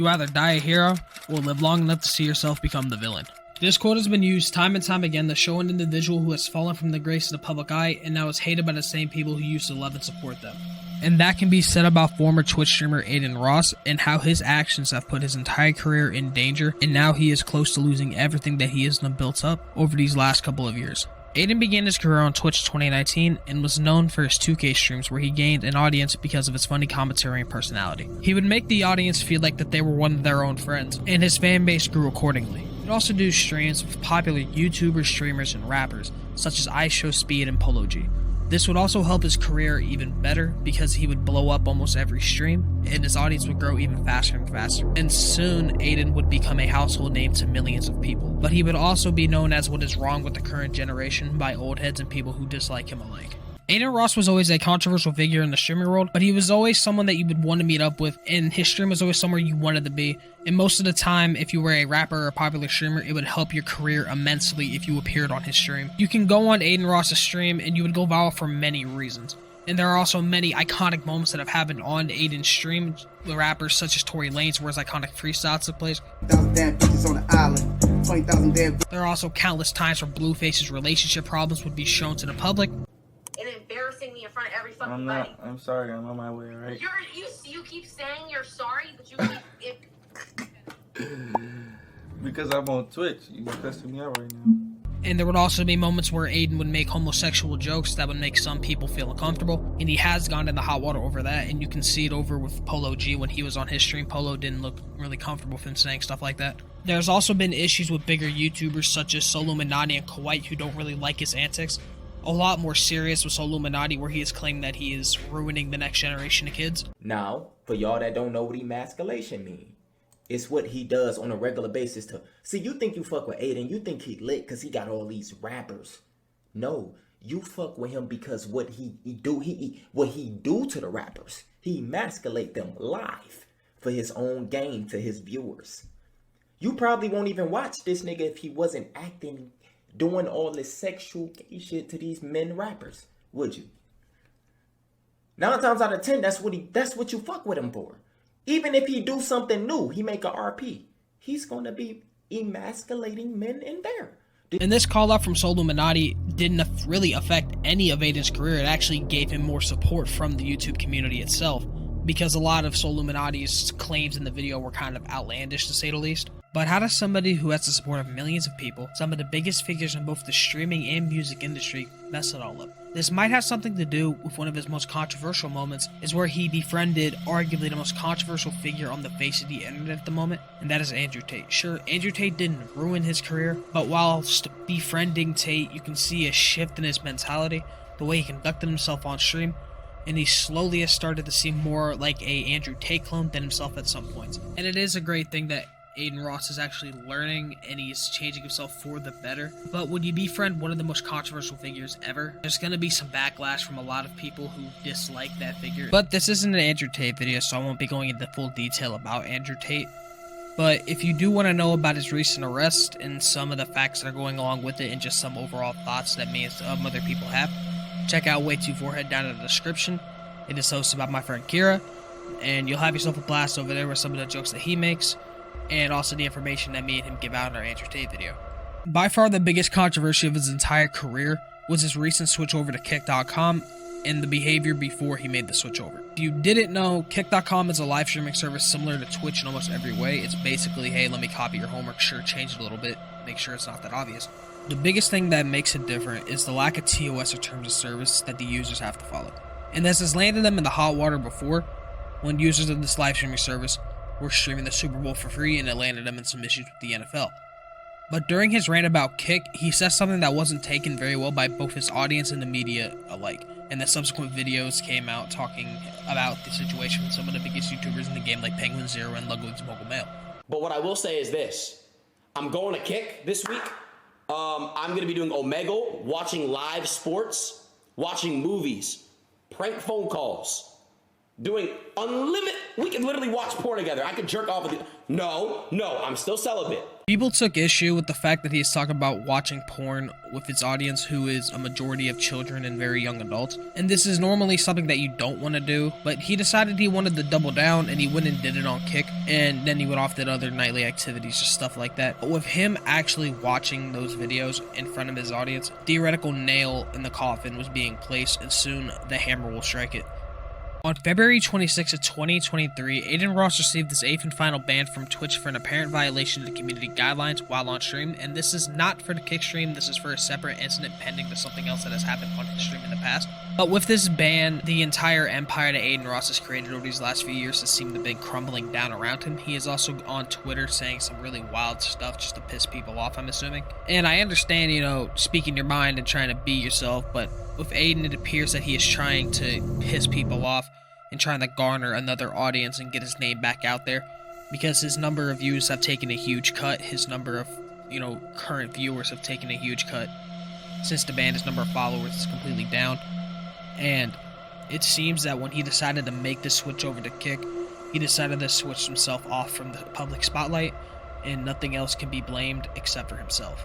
You either die a hero or live long enough to see yourself become the villain. This quote has been used time and time again to show an individual who has fallen from the grace of the public eye and now is hated by the same people who used to love and support them. And that can be said about former Twitch streamer Adin Ross and how his actions have put his entire career in danger, and now he is close to losing everything that he has built up over these last couple of years. Adin began his career on Twitch 2019 and was known for his 2K streams where he gained an audience because of his funny commentary and personality. He would make the audience feel like that they were one of their own friends, and his fan base grew accordingly. He would also do streams with popular YouTubers, streamers, and rappers such as IShowSpeed and Polo G. This would also help his career even better because he would blow up almost every stream and his audience would grow even faster and faster. And soon, Adin would become a household name to millions of people. But he would also be known as what is wrong with the current generation by old heads and people who dislike him alike. Adin Ross was always a controversial figure in the streaming world, but he was always someone that you would want to meet up with, and his stream was always somewhere you wanted to be. And most of the time, if you were a rapper or a popular streamer, it would help your career immensely if you appeared on his stream. You can go on Adin Ross's stream, and you would go viral for many reasons. And there are also many iconic moments that have happened on Adin's stream. The rappers such as Tory Lanez, where his iconic freestyle took place. There are also countless times where Blueface's relationship problems would be shown to the public. And embarrassing me in front of every fucking body. I'm sorry, I'm on my way, alright? You keep saying you're sorry, but you keep Because I'm on Twitch, you stressing me out right now. And there would also be moments where Adin would make homosexual jokes that would make some people feel uncomfortable, and he has gone in the hot water over that, and you can see it over with Polo G when he was on his stream. Polo didn't look really comfortable with him saying stuff like that. There's also been issues with bigger YouTubers such as Soluminati and Kuwait who don't really like his antics. A lot more serious with Soluminati, where he has claimed that he is ruining the next generation of kids. Now, for y'all that don't know what emasculation means, it's what he does on a regular basis to... See, you think you fuck with Adin, you think he lit because he got all these rappers. No, you fuck with him because what he do to the rappers. He emasculate them live for his own gain to his viewers. You probably won't even watch this nigga if he wasn't acting, doing all this sexual gay shit to these men rappers, would you? 9 times out of 10, that's what you fuck with him for. Even if he do something new, he make a RP, he's gonna be emasculating men in there. And this call out from Soluminati didn't really affect any of Adin's career. It actually gave him more support from the YouTube community itself, because a lot of Soluminati's claims in the video were kind of outlandish, to say the least. But how does somebody who has the support of millions of people, some of the biggest figures in both the streaming and music industry, mess it all up? This might have something to do with one of his most controversial moments, is where he befriended arguably the most controversial figure on the face of the internet at the moment, and that is Andrew Tate. Sure, Andrew Tate didn't ruin his career, but whilst befriending Tate, you can see a shift in his mentality, the way he conducted himself on stream, and he slowly has started to seem more like a Andrew Tate clone than himself at some points. And it is a great thing that Adin Ross is actually learning and he's changing himself for the better. But when you befriend one of the most controversial figures ever, there's going to be some backlash from a lot of people who dislike that figure. But this isn't an Andrew Tate video, so I won't be going into full detail about Andrew Tate. But if you do want to know about his recent arrest and some of the facts that are going along with it and just some overall thoughts that me and some other people have, check out Way24Head down in the description. It is hosted by my friend Kira, and you'll have yourself a blast over there with some of the jokes that he makes, and also the information that me and him give out in our Andrew Tate video. By far the biggest controversy of his entire career was his recent switch over to Kick.com and the behavior before he made the switch over. If you didn't know, Kick.com is a live streaming service similar to Twitch in almost every way. It's basically, hey, let me copy your homework, sure, change it a little bit, make sure it's not that obvious. The biggest thing that makes it different is the lack of TOS or terms of service that the users have to follow. And this has landed them in the hot water before, when users of this live streaming service were streaming the Super Bowl for free, and it landed him in some issues with the NFL. But during his rant about Kick, he said something that wasn't taken very well by both his audience and the media alike. And the subsequent videos came out talking about the situation with some of the biggest YouTubers in the game, like Penguin Zero and Ludwig's Mobile Mail. But what I will say is this: I'm going to Kick this week. I'm going to be doing Omegle, watching live sports, watching movies, prank phone calls, doing unlimited. We can literally watch porn together. I could jerk off with you. No, I'm still celibate. People took issue with the fact that he is talking about watching porn with its audience, who is a majority of children and very young adults. And this is normally something that you don't want to do, but he decided he wanted to double down, and he went and did it on Kick, and then he went off, did other nightly activities, just stuff like that. But with him actually watching those videos in front of his audience, theoretical nail in the coffin was being placed, and soon the hammer will strike it. On February 26 of 2023, Adin Ross received his 8th and final ban from Twitch for an apparent violation of the community guidelines while on stream, and this is not for the Kick stream, this is for a separate incident pending to something else that has happened on his stream in the past. But with this ban, the entire empire that Adin Ross has created over these last few years has seemed to be crumbling down around him. He is also on Twitter saying some really wild stuff just to piss people off, I'm assuming. And I understand, speaking your mind and trying to be yourself, but with Adin, it appears that he is trying to piss people off and trying to garner another audience and get his name back out there, because his number of views have taken a huge cut. His number of, current viewers have taken a huge cut. Since the ban, his number of followers is completely down. And it seems that when he decided to make the switch over to Kick, he decided to switch himself off from the public spotlight, and nothing else can be blamed except for himself.